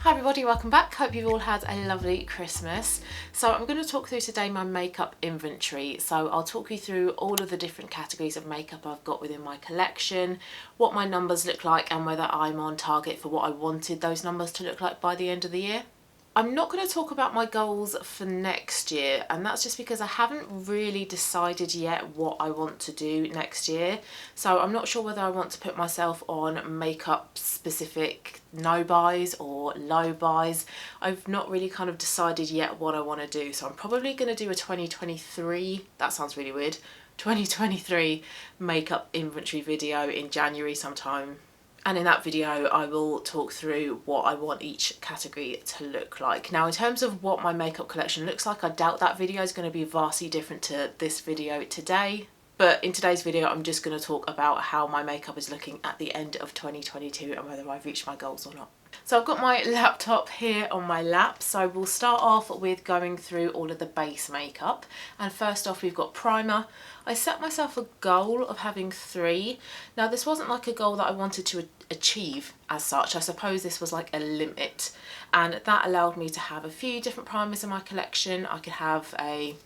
Hi everybody, welcome back. Hope you've all had a lovely Christmas. So I'm going to talk through today my makeup inventory. So I'll talk you through all of the different categories of makeup I've got within my collection, what my numbers look like and whether I'm on target for what I wanted those numbers to look like by the end of the year. I'm not going to talk about my goals for next year, and that's just because I haven't really decided yet what I want to do next year. So I'm not sure whether I want to put myself on makeup specific no buys or low buys. I've not really kind of decided yet what I want to do. So I'm probably going to do a 2023, that sounds really weird, 2023 makeup inventory video in January sometime. And in that video, I will talk through what I want each category to look like. Now, in terms of what my makeup collection looks like, I doubt that video is going to be vastly different to this video today. But in today's video, I'm just going to talk about how my makeup is looking at the end of 2022 and whether I've reached my goals or not. So I've got my laptop here on my lap, so we'll start off with going through all of the base makeup. And first off, we've got primer. I set myself a goal of having 3. Now this wasn't like a goal that I wanted to achieve as such. I suppose this was like a limit, and that allowed me to have a few different primers in my collection. I could have a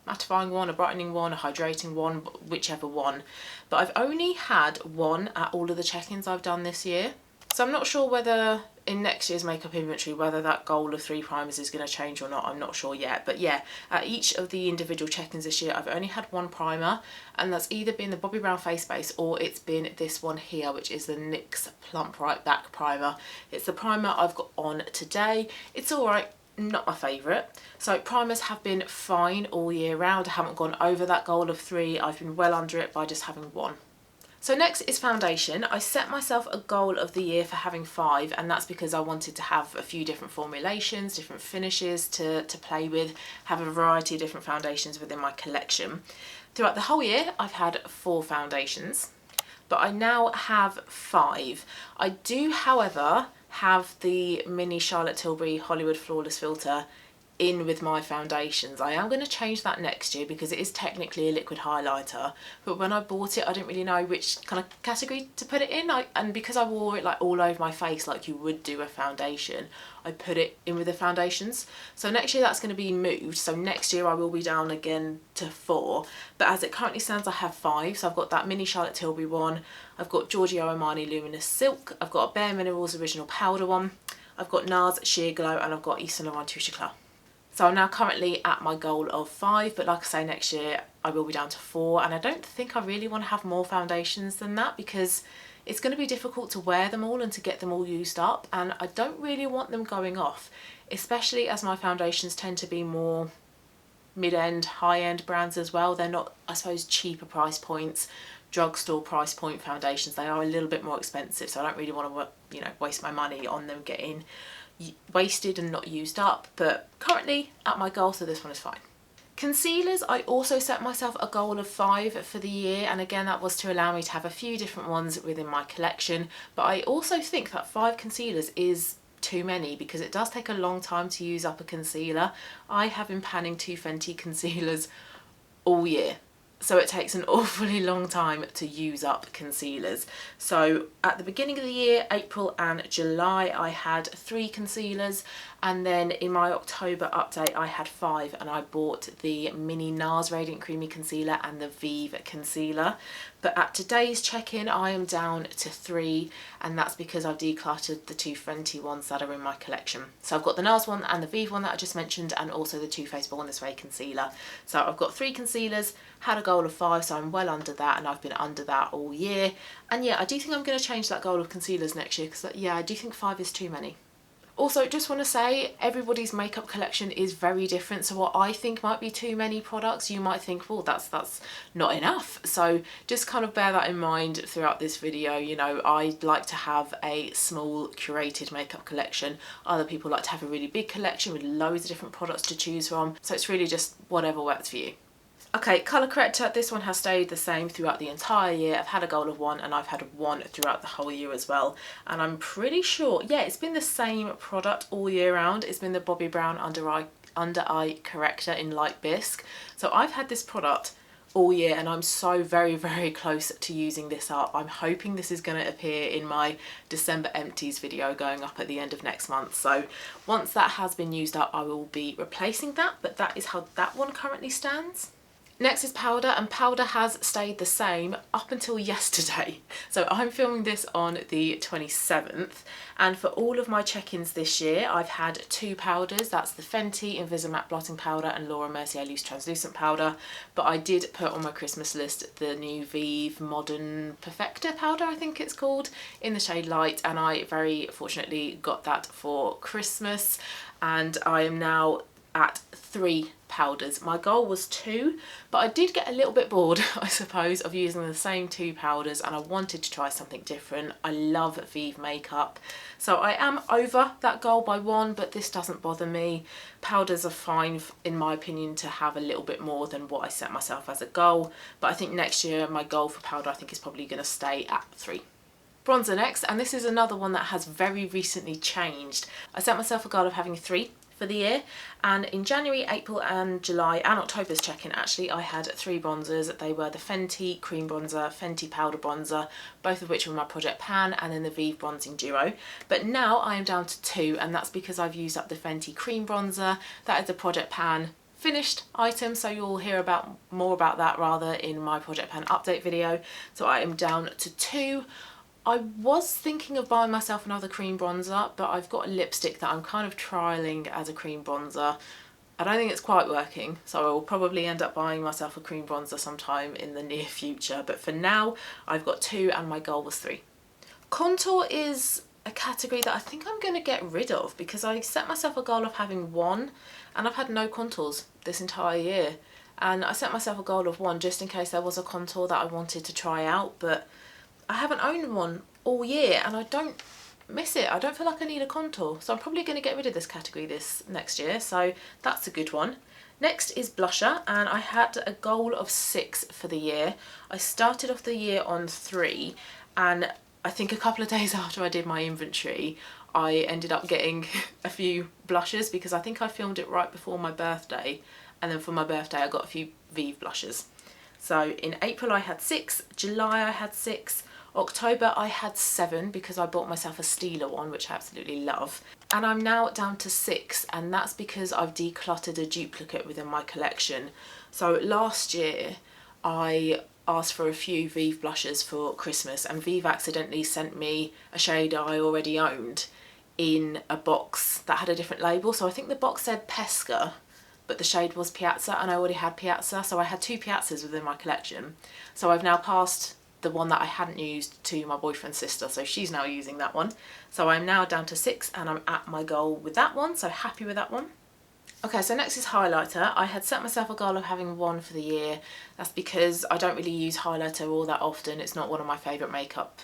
mattifying one, a brightening one, a hydrating one, whichever one. But I've only had one at all of the check-ins I've done this year. So I'm not sure whether in next year's makeup inventory whether that goal of 3 primers is going to change or not. I'm not sure yet, but yeah, at each of the individual check-ins this year I've only had one primer, and that's either been the Bobbi Brown face base or it's been this one here, which is the NYX Plump Right Back primer. It's the primer I've got on today. It's alright, not my favourite. So primers have been fine all year round. I haven't gone over that goal of 3. I've been well under it by just having 1. So next is foundation. I set myself a goal of the year for having 5, and that's because I wanted to have a few different formulations, different finishes to play with, have a variety of different foundations within my collection. Throughout the whole year, I've had 4 foundations, but I now have 5. I do, however, have the mini Charlotte Tilbury Hollywood Flawless filter in with my foundations. I am going to change that next year because it is technically a liquid highlighter, but when I bought it I didn't really know which kind of category to put it in, and because I wore it like all over my face like you would do a foundation, I put it in with the foundations. So next year that's going to be moved, so next year I will be down again to 4, but as it currently stands I have 5. So I've got that mini Charlotte Tilbury one, I've got Giorgio Armani Luminous Silk, I've got a Bare Minerals Original Powder one, I've got NARS Sheer Glow, and I've got Yves Saint Laurent Touche Eclat. So I'm now currently at my goal of 5, but like I say, next year I will be down to 4, and I don't think I really want to have more foundations than that because it's going to be difficult to wear them all and to get them all used up, and I don't really want them going off, especially as my foundations tend to be more mid-end, high-end brands as well. They're not, I suppose, cheaper price points, drugstore price point foundations. They are a little bit more expensive, so I don't really want to, you know, waste my money on them getting wasted and not used up. But currently at my goal, so this one is fine. Concealers, I also set myself a goal of 5 for the year, and again that was to allow me to have a few different ones within my collection, but I also think that 5 concealers is too many because it does take a long time to use up a concealer. I have been panning 2 Fenty concealers all year, so it takes an awfully long time to use up concealers. So at the beginning of the year, April and July, I had 3 concealers, and then in my October update I had 5, and I bought the mini NARS Radiant Creamy Concealer and the Vive Concealer. But at today's check-in I am down to 3, and that's because I've decluttered the 2 Fenty ones that are in my collection. So I've got the NARS one and the Vive one that I just mentioned, and also the Too Faced Born This Way concealer. So I've got 3 concealers, had a goal of 5, so I'm well under that, and I've been under that all year. And yeah, I do think I'm going to change that goal of concealers next year because yeah, I do think 5 is too many. Also, just want to say, everybody's makeup collection is very different, so what I think might be too many products, you might think, well, that's not enough. So just kind of bear that in mind throughout this video. You know, I like to have a small curated makeup collection. Other people like to have a really big collection with loads of different products to choose from. So it's really just whatever works for you. Okay, colour corrector, this one has stayed the same throughout the entire year. I've had a goal of 1, and I've had 1 throughout the whole year as well. And I'm pretty sure, yeah, it's been the same product all year round. It's been the Bobbi Brown Under Eye Corrector in Light Bisque. So I've had this product all year, and I'm so very close to using this up. I'm hoping this is going to appear in my December empties video going up at the end of next month. So once that has been used up, I will be replacing that, but that is how that one currently stands. Next is powder, and powder has stayed the same up until yesterday. So I'm filming this on the 27th, and for all of my check-ins this year I've had 2 powders. That's the Fenty Invisimatte Blotting Powder and Laura Mercier Loose Translucent Powder, but I did put on my Christmas list the new Vive Modern Perfector powder, I think it's called, in the shade Light, and I very fortunately got that for Christmas, and I am now at 3 powders. My goal was 2, but I did get a little bit bored, I suppose, of using the same 2 powders, and I wanted to try something different. I love Vive makeup, so I am over that goal by 1, but this doesn't bother me. Powders are fine, in my opinion, to have a little bit more than what I set myself as a goal, but I think next year my goal for powder I think is probably going to stay at 3. Bronzer next, and this is another one that has very recently changed. I set myself a goal of having 3 for the year, and in January, April and July and October's check-in actually I had 3 bronzers. They were the Fenty Cream Bronzer, Fenty Powder Bronzer, both of which were my Project Pan, and then the Vive Bronzing Duo. But now I am down to 2, and that's because I've used up the Fenty Cream Bronzer. That is the Project Pan finished item, so you'll hear more about that rather in my Project Pan update video. So I am down to 2. I was thinking of buying myself another cream bronzer, but I've got a lipstick that I'm kind of trialling as a cream bronzer. I don't think it's quite working, so I will probably end up buying myself a cream bronzer sometime in the near future. But for now, I've got 2 and my goal was 3. Contour is a category that I think I'm going to get rid of, because I set myself a goal of having 1, and I've had no contours this entire year. And I set myself a goal of 1 just in case there was a contour that I wanted to try out, but I haven't owned one all year and I don't miss it. I don't feel like I need a contour, so I'm probably going to get rid of this category this next year, so that's a good one. Next is blusher, and I had a goal of 6 for the year. I started off the year on 3, and I think a couple of days after I did my inventory I ended up getting a few blushes, because I think I filmed it right before my birthday, and then for my birthday I got a few Vive blushes. So in April I had 6, July I had 6, October I had 7 because I bought myself a Stila one, which I absolutely love. And I'm now down to 6, and that's because I've decluttered a duplicate within my collection. So last year I asked for a few Vive blushes for Christmas, and Vive accidentally sent me a shade I already owned in a box that had a different label. So I think the box said Pesca, but the shade was Piazza, and I already had Piazza, so I had 2 Piazzas within my collection. So I've now passed the one that I hadn't used to my boyfriend's sister, so she's now using that one. So I'm now down to 6 and I'm at my goal with that one, so happy with that one. Okay, so next is highlighter. I had set myself a goal of having 1 for the year. That's because I don't really use highlighter all that often. It's not one of my favourite makeup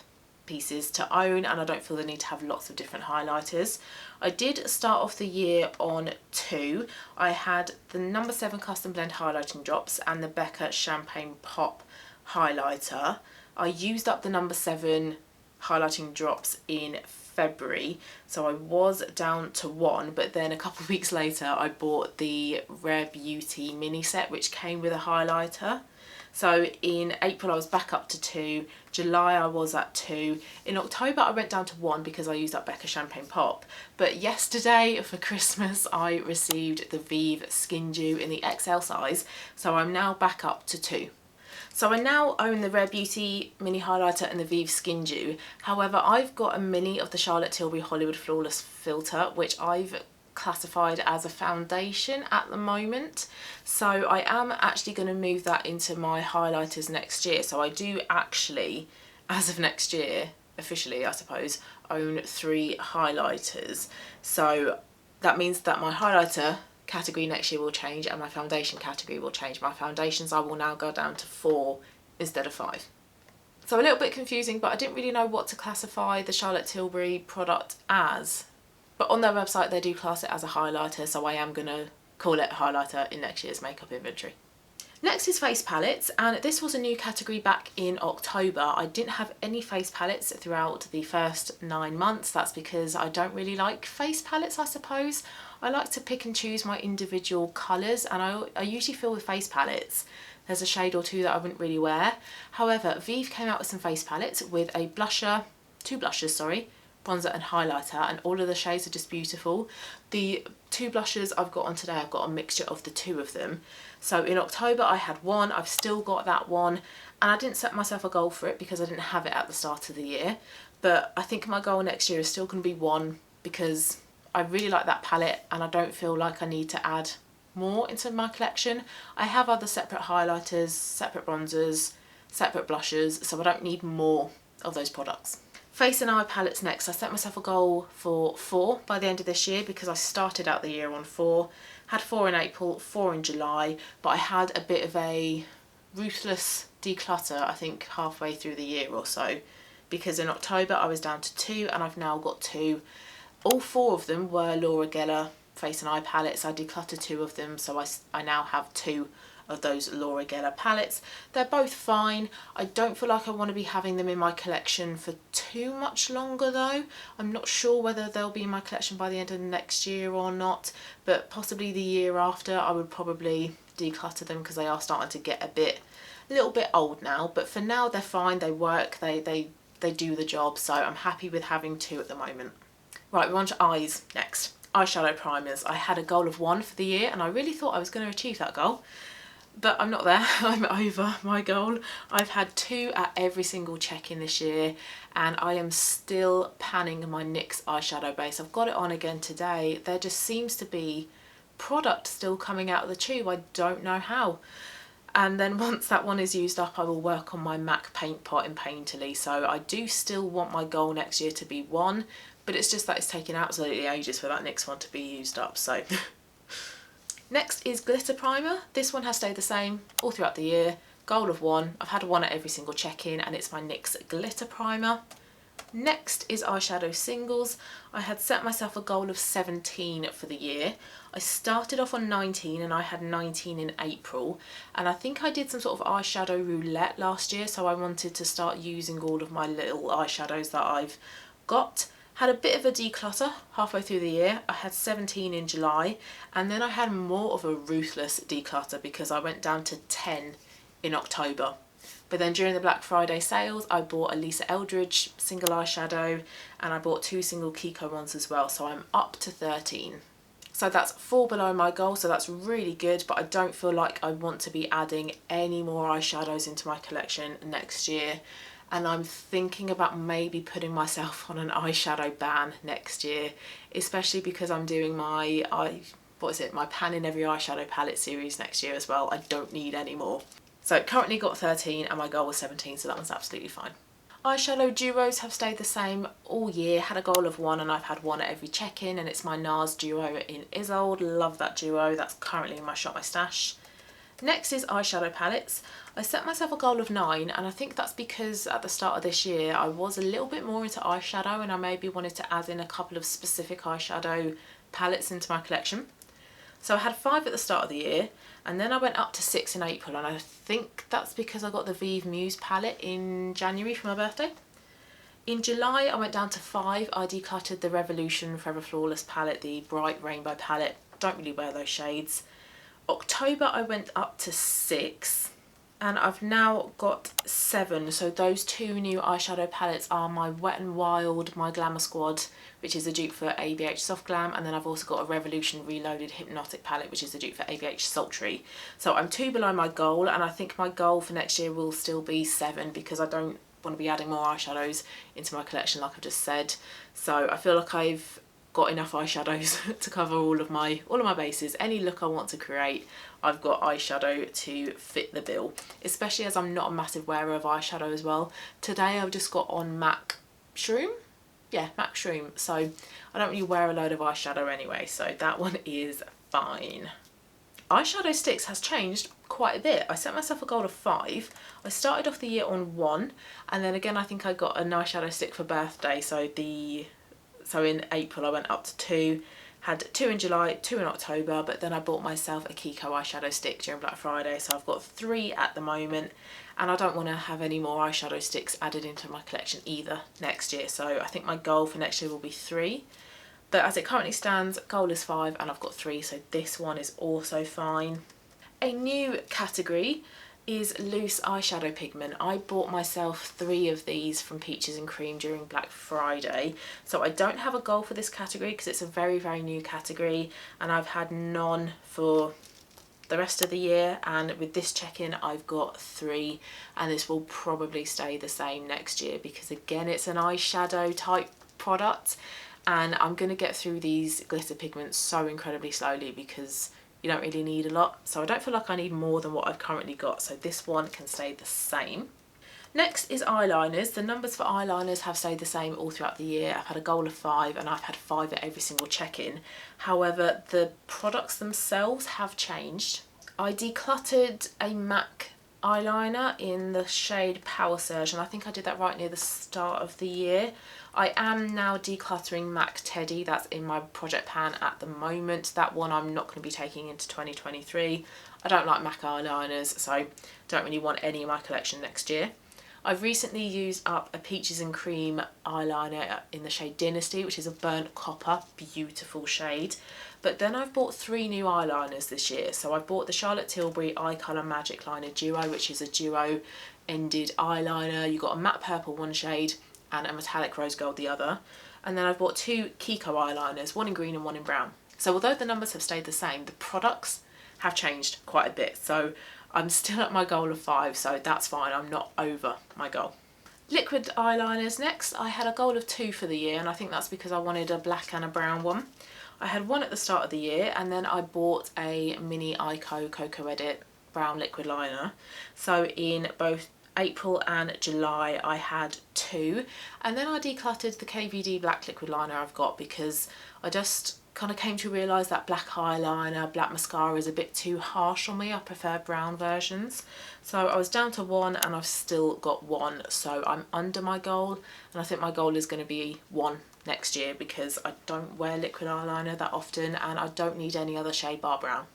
pieces to own, and I don't feel the need to have lots of different highlighters. I did start off the year on 2. I had the No. 7 Custom Blend Highlighting Drops and the Becca Champagne Pop highlighter. I used up the No. 7 highlighting drops in February, so I was down to 1, but then a couple of weeks later I bought the Rare Beauty mini set, which came with a highlighter. So in April I was back up to 2, July I was at 2, in October I went down to 1 because I used up Becca Champagne Pop, but yesterday for Christmas I received the Vive Skin Dew in the XL size, so I'm now back up to 2. So I now own the Rare Beauty mini highlighter and the Vive Skin Dew. However, I've got a mini of the Charlotte Tilbury Hollywood Flawless filter, which I've classified as a foundation at the moment. So I am actually going to move that into my highlighters next year. So I do actually, as of next year, officially I suppose, own 3 highlighters. So that means that my highlighter category next year will change and my foundation category will change. My foundations I will now go down to 4 instead of 5. So a little bit confusing, but I didn't really know what to classify the Charlotte Tilbury product as. But on their website they do class it as a highlighter, so I am going to call it a highlighter in next year's makeup inventory. Next is face palettes, and this was a new category back in October. I didn't have any face palettes throughout the first 9 months. That's because I don't really like face palettes, I suppose. I like to pick and choose my individual colours, and I usually feel with face palettes There's a shade or two that I wouldn't really wear. However, Vive came out with some face palettes with a blusher, two blushes, sorry, bronzer and highlighter, and all of the shades are just beautiful. The two blushes I've got on today, I've got a mixture of the two of them. So in October I had one, I've still got that one, and I didn't set myself a goal for it because I didn't have it at the start of the year. But I think my goal next year is still going to be one, because I really like that palette and I don't feel like I need to add more into my collection. I have other separate highlighters, separate bronzers, separate blushes, so I don't need more of those products. Face and eye palettes next. I set myself a goal for 4 by the end of this year because I started out the year on 4. Had 4 in April, 4 in July, but I had a bit of a ruthless declutter, I think halfway through the year or so, because in October I was down to 2 and I've now got 2. All 4 of them were Laura Geller face and eye palettes. I decluttered 2 of them, so I now have 2 of those Laura Geller palettes. They're both fine. I don't feel like I want to be having them in my collection for too much longer though. I'm not sure whether they'll be in my collection by the end of next year or not, but possibly the year after I would probably declutter them because they are starting to get a little bit old now. But for now they're fine, they work, they do the job, so I'm happy with having 2 at the moment. Right, we're on to eyes next. Eyeshadow primers. I had a goal of 1 for the year and I really thought I was going to achieve that goal. But I'm not there. I'm over my goal. I've had 2 at every single check-in this year and I am still panning my NYX eyeshadow base. I've got it on again today. There just seems to be product still coming out of the tube. I don't know how. And then once that one is used up, I will work on my MAC paint pot in Painterly. So I do still want my goal next year to be 1, but it's just that it's taking absolutely ages for that NYX one to be used up. So next is glitter primer. This one has stayed the same all throughout the year. Goal of 1. I've had 1 at every single check-in and it's my NYX glitter primer. Next is eyeshadow singles. I had set myself a goal of 17 for the year. I started off on 19 and I had 19 in April, and I think I did some sort of eyeshadow roulette last year, so I wanted to start using all of my little eyeshadows that I've got. Had a bit of a declutter halfway through the year. I had 17 in July, and then I had more of a ruthless declutter because I went down to 10 in October. But then during the Black Friday sales, I bought a Lisa Eldridge single eyeshadow and I bought 2 single Kiko ones as well, so I'm up to 13. So that's 4 below my goal, so that's really good, but I don't feel like I want to be adding any more eyeshadows into my collection next year. And I'm thinking about maybe putting myself on an eyeshadow ban next year, especially because I'm doing my my pan in every eyeshadow palette series next year as well. I don't need any more. So currently got 13 and my goal was 17, so that one's absolutely fine. Eyeshadow duos have stayed the same all year. Had a goal of 1 and I've had 1 at every check-in, and it's my NARS duo in Isolde. Love that duo. That's currently in my Shop My Stash. Next is eyeshadow palettes. I set myself a goal of 9, and I think that's because at the start of this year I was a little bit more into eyeshadow and I maybe wanted to add in a couple of specific eyeshadow palettes into my collection. So I had 5 at the start of the year, and then I went up to 6 in April, and I think that's because I got the Vive Muse palette in January for my birthday. In July I went down to 5. I decluttered the Revolution Forever Flawless palette, the bright rainbow palette. Don't really wear those shades. October I went up to 6 and I've now got 7. So those 2 new eyeshadow palettes are my Wet n Wild, my Glamour Squad, which is a dupe for ABH Soft Glam, and then I've also got a Revolution Reloaded Hypnotic palette, which is a dupe for ABH Sultry. So I'm 2 below my goal, and I think my goal for next year will still be 7 because I don't want to be adding more eyeshadows into my collection like I've just said. So I feel like I've got enough eyeshadows to cover all of my bases. Any look I want to create, I've got eyeshadow to fit the bill, especially as I'm not a massive wearer of eyeshadow as well. Today I've just got on MAC Shroom. Yeah, MAC Shroom. So I don't really wear a load of eyeshadow anyway, so that one is fine. Eyeshadow sticks has changed quite a bit. I set myself a goal of 5. I started off the year on 1, and then again I think I got an eyeshadow stick for birthday, so in April I went up to 2, had 2 in July, 2 in October, but then I bought myself a Kiko eyeshadow stick during Black Friday, so I've got 3 at the moment, and I don't want to have any more eyeshadow sticks added into my collection either next year, so I think my goal for next year will be 3. But as it currently stands, goal is 5 and I've got 3, so this one is also fine. A new category, is loose eyeshadow pigment. I bought myself 3 of these from Peaches and Cream during Black Friday. So I don't have a goal for this category because it's a very, very new category, and I've had none for the rest of the year, and with this check-in I've got 3, and this will probably stay the same next year because again it's an eyeshadow type product, and I'm going to get through these glitter pigments so incredibly slowly because you don't really need a lot, so I don't feel like I need more than what I've currently got, so this one can stay the same. Next is eyeliners. The numbers for eyeliners have stayed the same all throughout the year. I've had a goal of 5 and I've had 5 at every single check-in. However, the products themselves have changed. I decluttered a MAC eyeliner in the shade Power Surge, and I think I did that right near the start of the year. I am now decluttering MAC Teddy. That's in my project pan at the moment. That one I'm not going to be taking into 2023. I don't like MAC eyeliners, so don't really want any in my collection next year. I've recently used up a Peaches and Cream eyeliner in the shade Dynasty, which is a burnt copper, beautiful shade. But then I've bought 3 new eyeliners this year. So I bought the Charlotte Tilbury Eye Colour Magic Liner Duo, which is a duo ended eyeliner. You've got a matte purple one shade and a metallic rose gold the other. And then I've bought 2 Kiko eyeliners, one in green and one in brown. So although the numbers have stayed the same, the products have changed quite a bit. So I'm still at my goal of 5, so that's fine. I'm not over my goal. Liquid eyeliners next. I had a goal of 2 for the year, and I think that's because I wanted a black and a brown one. I had 1 at the start of the year, and then I bought a mini Ico Cocoa Edit brown liquid liner. So in both April and July I had 2, and then I decluttered the KVD black liquid liner I've got because I just kind of came to realise that black eyeliner, black mascara is a bit too harsh on me. I prefer brown versions. So I was down to 1 and I've still got 1, so I'm under my goal, and I think my goal is going to be 1 next year because I don't wear liquid eyeliner that often and I don't need any other shade bar brown.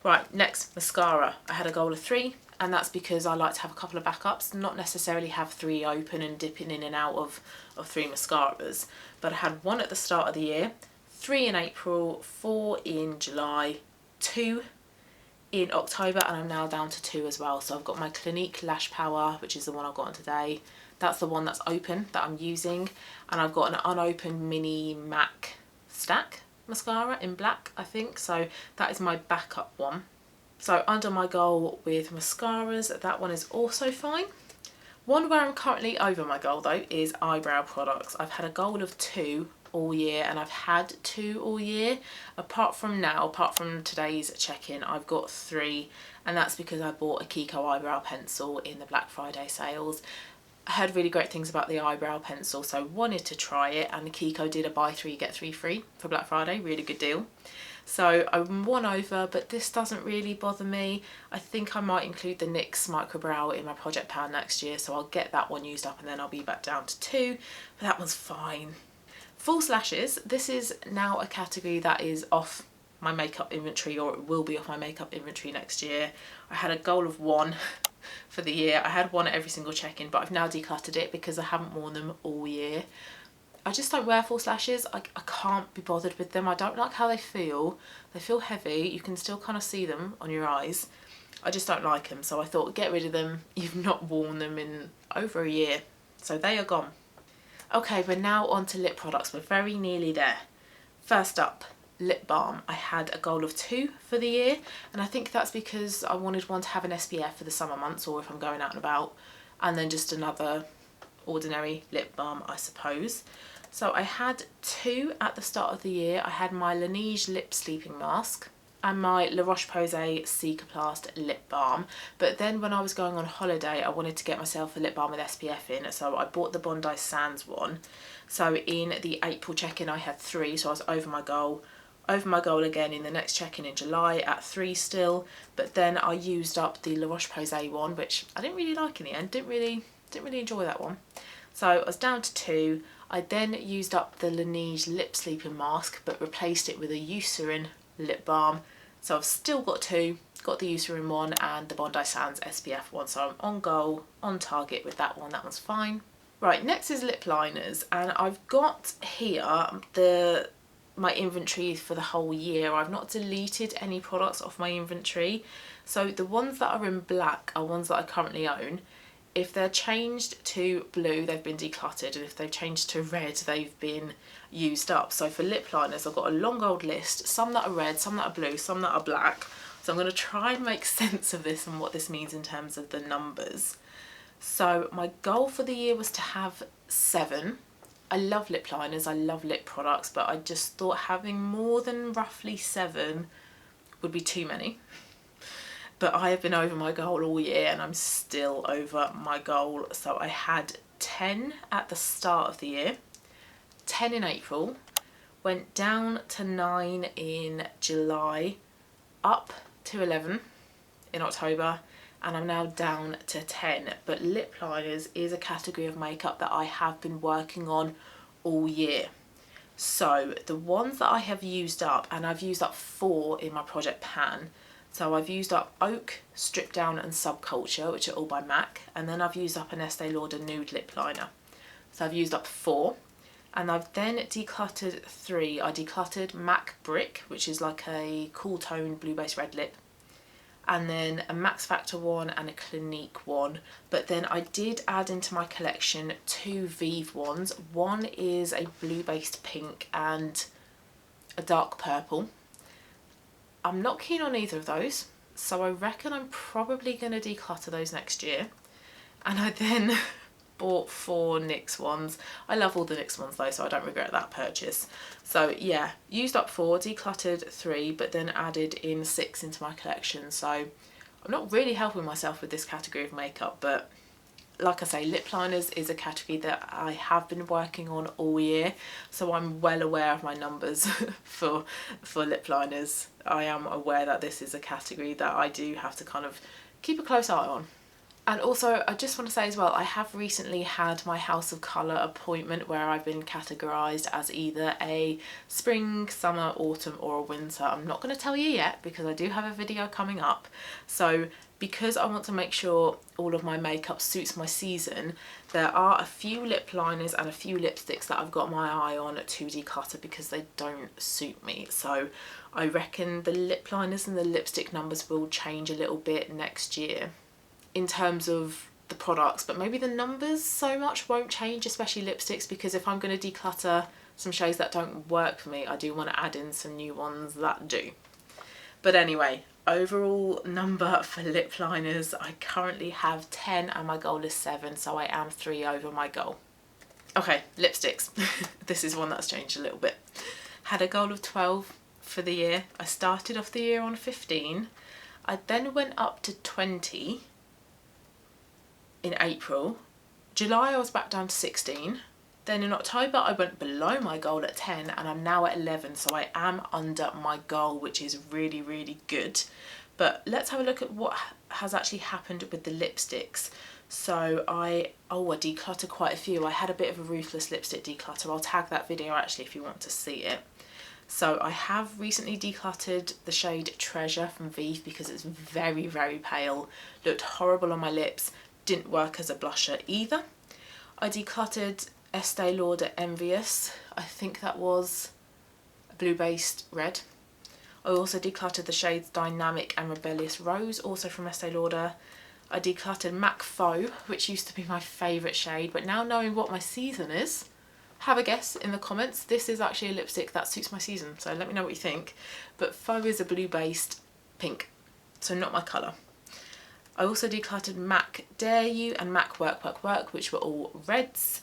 Right, next, mascara. I had a goal of 3, and that's because I like to have a couple of backups, not necessarily have 3 open and dipping in and out of 3 mascaras, but I had 1 at the start of the year, 3 in April, 4 in July, 2 in October, and I'm now down to 2 as well. So I've got my Clinique Lash Power, which is the one I've got on today. That's the one that's open that I'm using, and I've got an unopened mini MAC stack mascara in black, I think. So that is my backup one. So under my goal with mascaras, that one is also fine. One where I'm currently over my goal though is eyebrow products. I've had a goal of 2 all year, and I've had 2 all year. Apart from today's check-in, I've got 3, and that's because I bought a Kiko eyebrow pencil in the Black Friday sales. I heard really great things about the eyebrow pencil, so wanted to try it, and Kiko did a buy 3 get 3 free for Black Friday, really good deal. So I'm 1 over, but this doesn't really bother me. I think I might include the NYX Microbrow in my project pan next year, so I'll get that one used up and then I'll be back down to 2, but that one's fine. False lashes. This is now a category that is off my makeup inventory, or it will be off my makeup inventory next year. I had a goal of 1 for the year. I had 1 at every single check-in, but I've now decluttered it because I haven't worn them all year. I just don't wear false lashes. I can't be bothered with them. I don't like how they feel. They feel heavy. You can still kind of see them on your eyes. I just don't like them, so I thought, get rid of them. You've not worn them in over a year, so they are gone. Okay, we're now on to lip products. We're very nearly there. First up, lip balm. I had a goal of 2 for the year, and I think that's because I wanted one to have an SPF for the summer months, or if I'm going out and about, and then just another ordinary lip balm, I suppose. So I had 2 at the start of the year. I had my Laneige lip sleeping mask and my La Roche-Posay Cicaplast lip balm, but then when I was going on holiday I wanted to get myself a lip balm with SPF in, so I bought the Bondi Sands one. So in the April check-in I had 3, so I was over my goal again in the next check-in in July at 3 still, but then I used up the La Roche-Posay one, which I didn't really like in the end. Didn't really enjoy that one, so I was down to 2. I then used up the Laneige lip sleeping mask but replaced it with a Eucerin lip balm, so I've still got 2, got the Eucerin one and the Bondi Sands SPF one, so I'm on goal, on target with that one. That one's fine. Right, next is lip liners, and I've got here the my inventory for the whole year. I've not deleted any products off my inventory. So the ones that are in black are ones that I currently own. If they're changed to blue, they've been decluttered, and if they've changed to red, they've been used up. So for lip liners, I've got a long old list, some that are red, some that are blue, some that are black. So I'm going to try and make sense of this and what this means in terms of the numbers. So my goal for the year was to have 7. I love lip liners, I love lip products, but I just thought having more than roughly 7 would be too many. But I have been over my goal all year and I'm still over my goal. So I had 10 at the start of the year, 10 in April, went down to 9 in July, up to 11 in October, and I'm now down to 10. But lip liners is a category of makeup that I have been working on all year. So the ones that I have used up, and I've used up 4 in my project pan. So I've used up Oak, Strip Down and Subculture, which are all by MAC, and then I've used up an Estee Lauder nude lip liner. So I've used up 4, and I've then decluttered 3. I decluttered MAC Brick, which is like a cool tone blue base red lip, and then a Max Factor one and a Clinique one. But then I did add into my collection 2 Vive ones. One is a blue based pink and a dark purple. I'm not keen on either of those, so I reckon I'm probably going to declutter those next year. And I then bought 4 NYX ones. I love all the NYX ones though, so I don't regret that purchase. So yeah, used up 4, decluttered 3, but then added in 6 into my collection. So I'm not really helping myself with this category of makeup, but like I say, lip liners is a category that I have been working on all year, so I'm well aware of my numbers for lip liners. I am aware that this is a category that I do have to kind of keep a close eye on. And also, I just want to say as well, I have recently had my House of Colour appointment where I've been categorised as either a spring, summer, autumn or a winter. I'm not going to tell you yet because I do have a video coming up. So because I want to make sure all of my makeup suits my season, there are a few lip liners and a few lipsticks that I've got my eye on to declutter because they don't suit me. So I reckon the lip liners and the lipstick numbers will change a little bit next year in terms of the products, but maybe the numbers so much won't change, especially lipsticks, because if I'm going to declutter some shades that don't work for me, I do want to add in some new ones that do. But anyway, overall number for lip liners, I currently have 10 and my goal is 7, so I am 3 over my goal. Okay, lipsticks. This is one that's changed a little bit. Had a goal of 12 for the year. I started off the year on 15. I then went up to 20 in April. July I was back down to 16. Then in October I went below my goal at 10 and I'm now at 11, so I am under my goal, which is really, really good. But let's have a look at what has actually happened with the lipsticks. So I decluttered quite a few. I had a bit of a ruthless lipstick declutter. I'll tag that video actually if you want to see it. So I have recently decluttered the shade Treasure from Vive because it's very, very pale. Looked horrible on my lips. Didn't work as a blusher either. I decluttered Estee Lauder Envious. I think that was a blue based red. I also decluttered the shades Dynamic and Rebellious Rose, also from Estee Lauder. I decluttered MAC Faux, which used to be my favourite shade, but now knowing what my season is, have a guess in the comments. This is actually a lipstick that suits my season, so let me know what you think. But Faux is a blue based pink, so not my colour. I also decluttered MAC Dare You and MAC Work Work Work, which were all reds.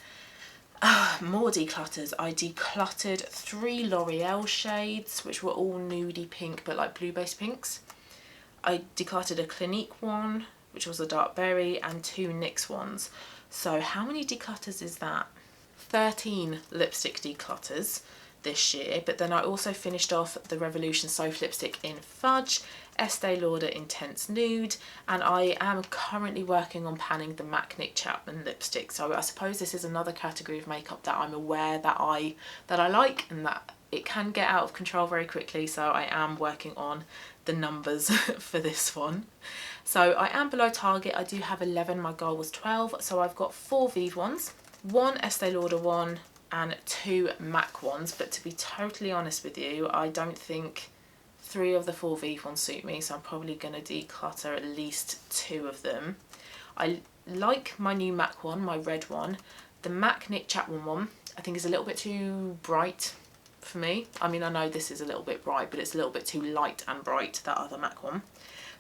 More declutters. I decluttered 3 L'Oreal shades, which were all nudie pink, but like blue based pinks. I decluttered a Clinique one, which was a dark berry, and 2 NYX ones. So how many declutters is that? 13 lipstick declutters this year, but then I also finished off the Revolution Soft Lipstick in Fudge, Estee Lauder Intense Nude, and I am currently working on panning the MAC Nick Chapman lipstick. So I suppose this is another category of makeup that I'm aware that I like and that it can get out of control very quickly, so I am working on the numbers for this one. So I am below target. I do have 11, my goal was 12, so I've got 4 Vive ones, 1 Estee Lauder one, and 2 MAC ones, but to be totally honest with you, I don't think 3 of the 4 Vive ones suit me, so I'm probably going to declutter at least 2 of them. I like my new MAC one, my red one. The MAC Nick Chapman one I think is a little bit too bright for me. I mean, I know this is a little bit bright, but it's a little bit too light and bright, that other MAC one.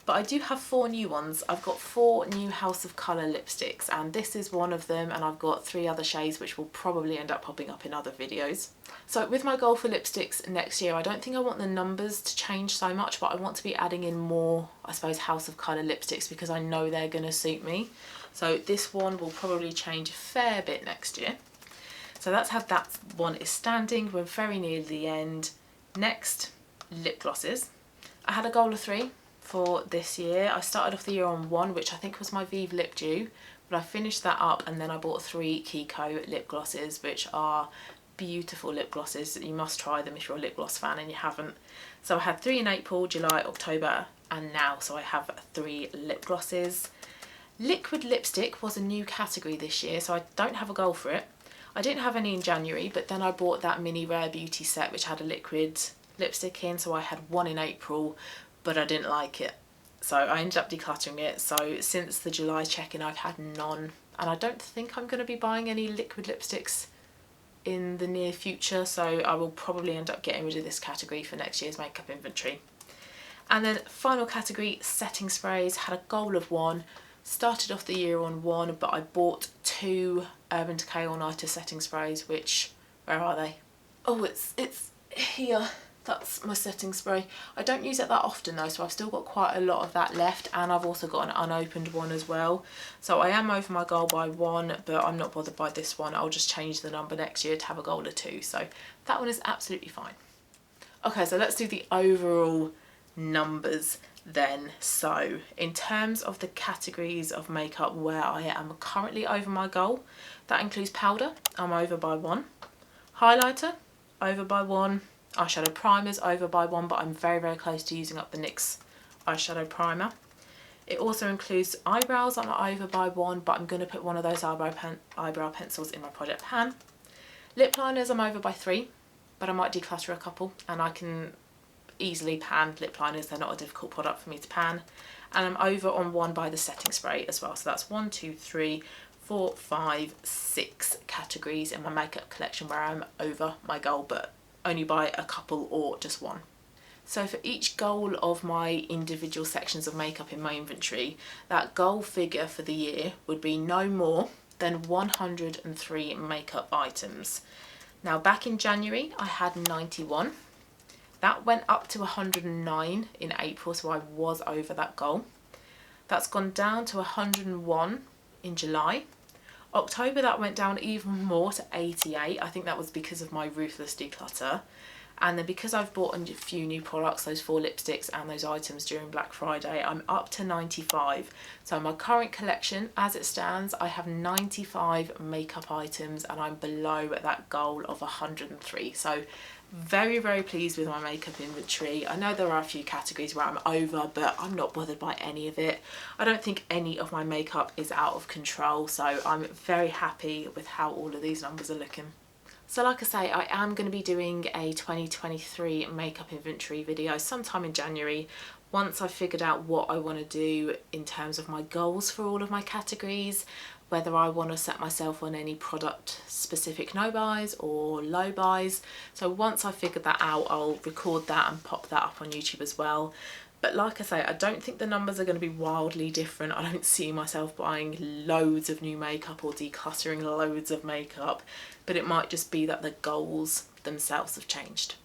But I do have 4 new ones. I've got 4 new House of Colour lipsticks, and this is one of them, and I've got 3 other shades which will probably end up popping up in other videos. So with my goal for lipsticks next year, I don't think I want the numbers to change so much, but I want to be adding in more, I suppose, House of Colour lipsticks because I know they're going to suit me. So this one will probably change a fair bit next year. So that's how that one is standing. We're very near the end. Next, lip glosses. I had a goal of 3 for this year. I started off the year on 1, which I think was my Vive Lip Dew, but I finished that up and then I bought 3 Kiko lip glosses, which are beautiful lip glosses. You must try them if you're a lip gloss fan and you haven't. So I had 3 in April, July, October, and now, so I have 3 lip glosses. Liquid lipstick was a new category this year, so I don't have a goal for it. I didn't have any in January, but then I bought that mini Rare Beauty set which had a liquid lipstick in, so I had 1 in April, but I didn't like it, so I ended up decluttering it. So since the July check-in I've had none, and I don't think I'm going to be buying any liquid lipsticks in the near future, so I will probably end up getting rid of this category for next year's makeup inventory. And then final category, setting sprays. Had a goal of 1, started off the year on 1, but I bought 2 Urban Decay All Nighter setting sprays, which, where are they? Oh, it's here. That's my setting spray. I don't use it that often though, so I've still got quite a lot of that left, and I've also got an unopened one as well. So I am over my goal by 1, but I'm not bothered by this one. I'll just change the number next year to have a goal of 2. So that one is absolutely fine. Okay, so let's do the overall numbers then. So in terms of the categories of makeup where I am currently over my goal, that includes powder, I'm over by 1. Highlighter, over by 1. Eyeshadow primers, over by 1, but I'm very, very close to using up the NYX eyeshadow primer. It also includes eyebrows, I'm over by 1, but I'm going to put one of those eyebrow pencils in my project pan. Lip liners, I'm over by 3, but I might declutter a couple, and I can easily pan lip liners. They're not a difficult product for me to pan. And I'm over on 1 by the setting spray as well. So that's 1, 2, 3, 4, 5, 6 categories in my makeup collection where I'm over my goal, but only by a couple or just 1. So for each goal of my individual sections of makeup in my inventory, that goal figure for the year would be no more than 103 makeup items. Now back in January I had 91. That went up to 109 in April, so I was over that goal. That's gone down to 101 in July. October that went down even more to 88. I think that was because of my ruthless declutter. And then because I've bought a few new products, those 4 lipsticks and those items during Black Friday, I'm up to 95. So my current collection, as it stands, I have 95 makeup items and I'm below that goal of 103. So very, very pleased with my makeup inventory. I know there are a few categories where I'm over, but I'm not bothered by any of it. I don't think any of my makeup is out of control, so I'm very happy with how all of these numbers are looking. So like I say, I am going to be doing a 2023 makeup inventory video sometime in January, once I've figured out what I want to do in terms of my goals for all of my categories, whether I want to set myself on any product specific no buys or low buys. So once I've figured that out, I'll record that and pop that up on YouTube as well. But like I say, I don't think the numbers are going to be wildly different. I don't see myself buying loads of new makeup or decluttering loads of makeup, but it might just be that the goals themselves have changed.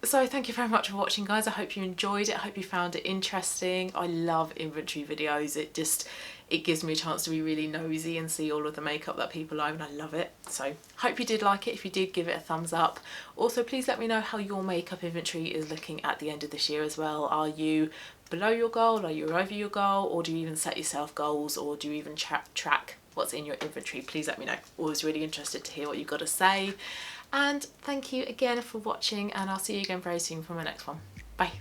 So thank you very much for watching, guys. I hope you enjoyed it. I hope you found it interesting. I love inventory videos. It gives me a chance to be really nosy and see all of the makeup that people own. I love it. So hope you did like it. If you did, give it a thumbs up. Also, please let me know how your makeup inventory is looking at the end of this year as well. Are you below your goal? Are you over your goal? Or do you even set yourself goals? Or do you even track what's in your inventory? Please let me know. Always really interested to hear what you've got to say. And thank you again for watching, and I'll see you again very soon for my next one. Bye.